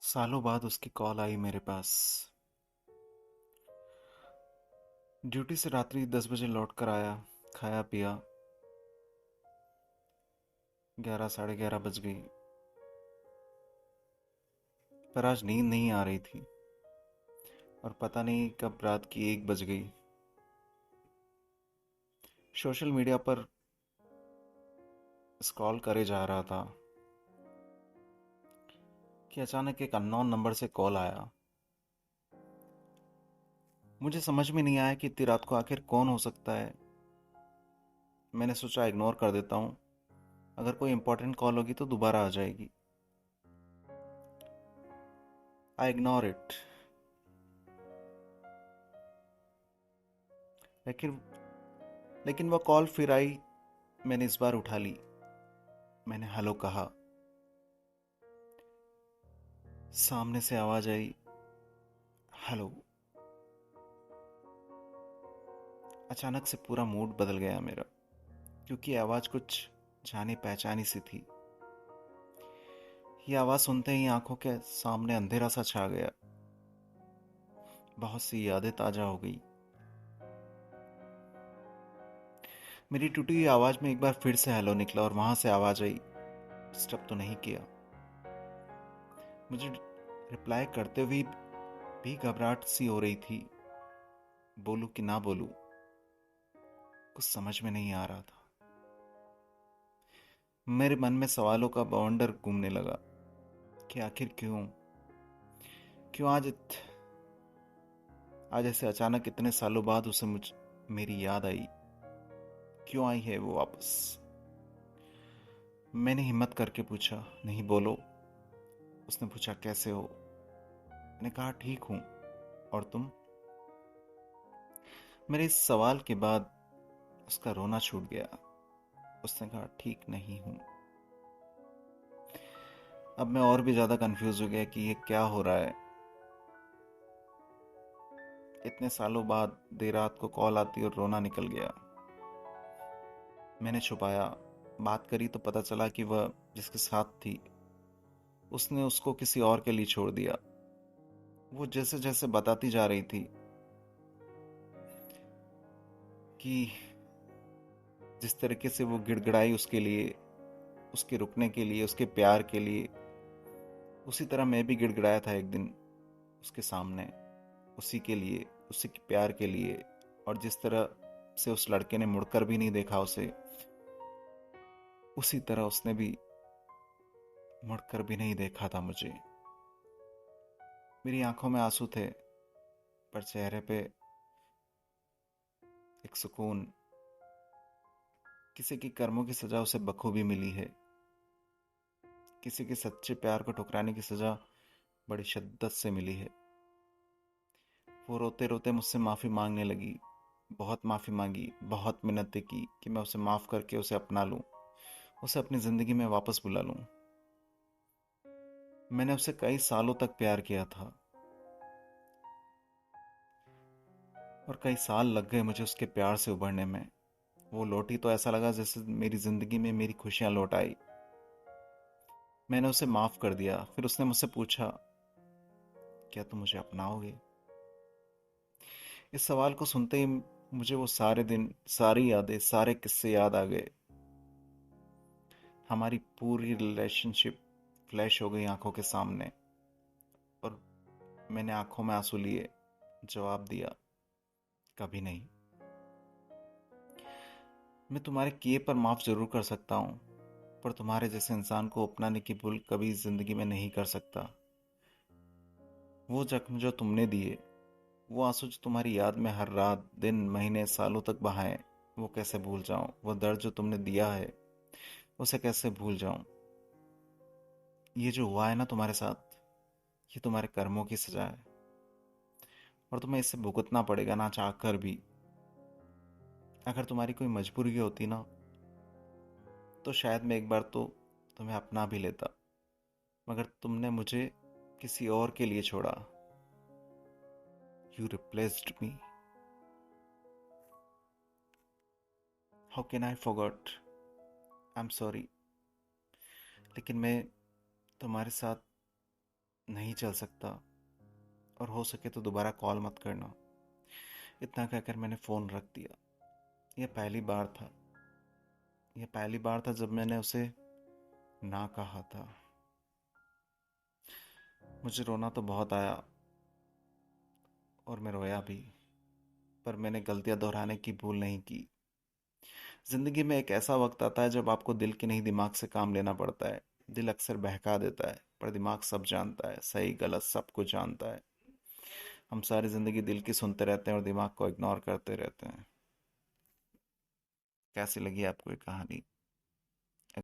सालों बाद उसकी कॉल आई मेरे पास। ड्यूटी से रात्रि 10 बजे लौट कर आया। खाया पिया। 11 11:30 बज गई। पर आज नींद नहीं आ रही थी और पता नहीं कब रात की 1 बज गई। सोशल मीडिया पर स्क्रॉल करे जा रहा था कि अचानक एक अननोन नंबर से कॉल आया। मुझे समझ में नहीं आया कि इतनी रात को आखिर कौन हो सकता है। मैंने सोचा इग्नोर कर देता हूँ। अगर कोई इंपॉर्टेंट कॉल होगी तो दोबारा आ जाएगी। I ignore it. लेकिन लेकिन वह कॉल फिर आई। मैंने इस बार उठा ली। मैंने हेलो कहा। सामने से आवाज आई, हेलो। अचानक से पूरा मूड बदल गया मेरा, क्योंकि आवाज कुछ जानी पहचानी सी थी। ये आवाज सुनते ही आंखों के सामने अंधेरा सा छा गया। बहुत सी यादें ताजा हो गई। मेरी टूटी हुई आवाज में एक बार फिर से हेलो निकला और वहां से आवाज आई, डिस्टर्ब तो नहीं किया। मुझे रिप्लाई करते हुए भी घबराहट सी हो रही थी। बोलूं कि ना बोलूं, कुछ समझ में नहीं आ रहा था। मेरे मन में सवालों का बवंडर घूमने लगा कि आखिर क्यों क्यों आज ऐसे अचानक इतने सालों बाद उसे मेरी याद आई। क्यों आई है वो वापस। मैंने हिम्मत करके पूछा, नहीं बोलो। उसने पूछा, कैसे हो। मैंने कहा, ठीक हूं। और तुम। मेरे इस सवाल के बाद उसका रोना छूट गया। उसने कहा, ठीक नहीं हूं। अब मैं और भी ज्यादा कंफ्यूज हो गया कि ये क्या हो रहा है। इतने सालों बाद देर रात को कॉल आती और रोना निकल गया। मैंने छुपाया। बात करी तो पता चला कि वह जिसके साथ थी उसने उसको किसी और के लिए छोड़ दिया। वो जैसे जैसे बताती जा रही थी कि जिस तरीके से वो गिड़गिड़ाई उसके लिए, उसके रुकने के लिए, उसके प्यार के लिए, उसी तरह मैं भी गिड़गिड़ाया था एक दिन उसके सामने, उसी के लिए, उसी के प्यार के लिए। और जिस तरह से उस लड़के ने मुड़कर भी नहीं देखा उसे, उसी तरह उसने भी मुड़कर भी नहीं देखा था मुझे। मेरी आंखों में आंसू थे, पर चेहरे पे एक सुकून। किसी की कर्मों की सजा उसे बखूबी मिली है। किसी के सच्चे प्यार को ठुकराने की सजा बड़ी शिद्दत से मिली है। वो रोते रोते मुझसे माफी मांगने लगी। बहुत माफी मांगी, बहुत मिन्नतें की कि मैं उसे माफ करके उसे अपना लूं, उसे अपनी जिंदगी में वापस बुला लूं। मैंने उससे कई सालों तक प्यार किया था और कई साल लग गए मुझे उसके प्यार से उभरने में। वो लौटी तो ऐसा लगा जैसे मेरी जिंदगी में मेरी खुशियां लौट आई। मैंने उसे माफ कर दिया। फिर उसने मुझसे पूछा, क्या तुम मुझे अपनाओगे। इस सवाल को सुनते ही मुझे वो सारे दिन, सारी यादें, सारे किस्से याद आ गए। हमारी पूरी रिलेशनशिप फ्लैश हो गई आंखों के सामने। और मैंने आंखों में आंसू लिए जवाब दिया, कभी नहीं। मैं तुम्हारे किए पर माफ जरूर कर सकता हूँ, पर तुम्हारे जैसे इंसान को अपनाने की भूल कभी जिंदगी में नहीं कर सकता। वो जख्म जो तुमने दिए, वो आंसू जो तुम्हारी याद में हर रात, दिन, महीने, सालों तक बहाए, वो कैसे भूल जाऊं। वो दर्द जो तुमने दिया है, उसे कैसे भूल जाऊं। ये जो हुआ है ना तुम्हारे साथ, ये तुम्हारे कर्मों की सजा है और तुम्हें इससे भुगतना पड़ेगा ना चाहकर भी। अगर तुम्हारी कोई मजबूरी होती ना, तो शायद मैं एक बार तो तुम्हें अपना भी लेता, मगर तुमने मुझे किसी और के लिए छोड़ा। You replaced me. How can I forgot. I am sorry. लेकिन मैं तुम्हारे साथ नहीं चल सकता, और हो सके तो दोबारा कॉल मत करना। इतना कहकर मैंने फ़ोन रख दिया। यह पहली बार था यह पहली बार था जब मैंने उसे ना कहा था। मुझे रोना तो बहुत आया, और मैं रोया भी, पर मैंने गलतियां दोहराने की भूल नहीं की। जिंदगी में एक ऐसा वक्त आता है जब आपको दिल के नहीं दिमाग से काम लेना पड़ता है। दिल अक्सर बहका देता है, पर दिमाग सब जानता है, सही गलत सब कुछ जानता है। हम सारी जिंदगी दिल की सुनते रहते हैं और दिमाग को इग्नोर करते रहते हैं। कैसी लगी आपको ये कहानी?